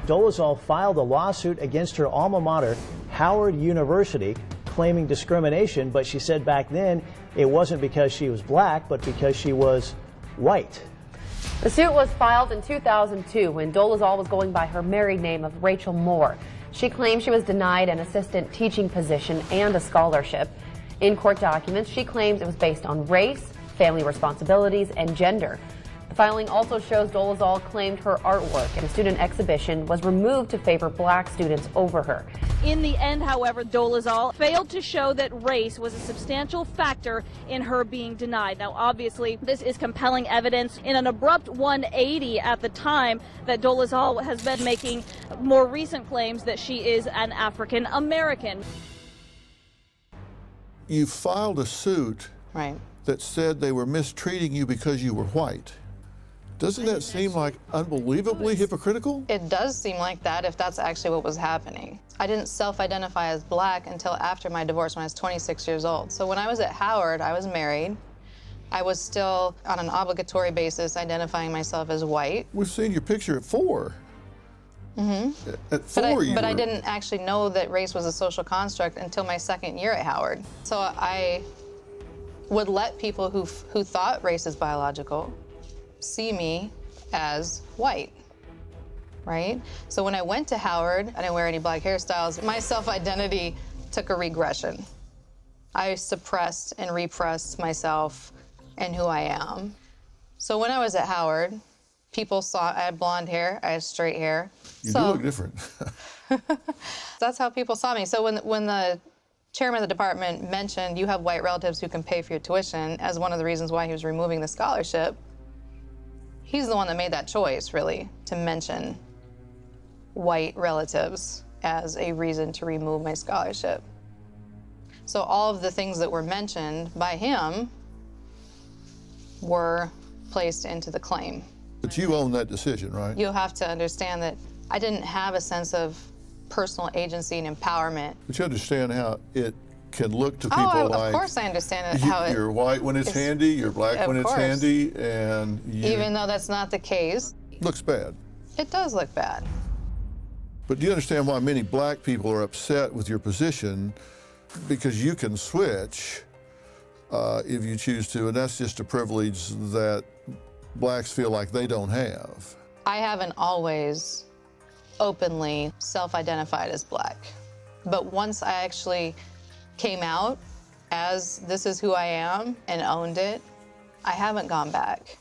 Dolezal filed a lawsuit against her alma mater, Howard University, claiming discrimination, but she said back then it wasn't because she was black, but because she was white. The suit was filed in 2002 when Dolezal was going by her married name of Rachel Moore. She claimed she was denied an assistant teaching position and a scholarship. In court documents, she claims it was based on race, family responsibilities, and gender. The filing also shows Dolezal claimed her artwork in a student exhibition was removed to favor black students over her. In the end, however, Dolezal failed to show that race was a substantial factor in her being denied. Now, obviously, this is compelling evidence in an abrupt 180 at the time that Dolezal has been making more recent claims that she is an African American. You filed a suit Right. that said they were mistreating you because you were white. Doesn't that seem like unbelievably hypocritical? It does seem like that if that's actually what was happening. I didn't self-identify as black until after my divorce when I was 26 years old. So when I was at Howard, I was married. I was still on an obligatory basis identifying myself as white. We've seen your picture at 4. Mm-hmm. At 4, but I didn't actually know that race was a social construct until my second year at Howard. So I would let people who thought race is biological see me as white, right? So when I went to Howard, I didn't wear any black hairstyles. My self-identity took a regression. I suppressed and repressed myself and who I am. So when I was at Howard, people saw I had blonde hair, I had straight hair. You do look different. That's how people saw me. So when the chairman of the department mentioned you have white relatives who can pay for your tuition as one of the reasons why he was removing the scholarship, he's the one that made that choice, really, to mention white relatives as a reason to remove my scholarship. So all of the things that were mentioned by him were placed into the claim. But you own that decision, right? You'll have to understand that I didn't have a sense of personal agency and empowerment. But you understand how it can look to people of course I understand how you're white when it's handy, you're black when it's handy, and even though that's not the case. Looks bad. It does look bad. But do you understand why many black people are upset with your position? Because you can switch if you choose to, and that's just a privilege that blacks feel like they don't have. I haven't always openly self-identified as black. But once I actually came out as this is who I am and owned it, I haven't gone back.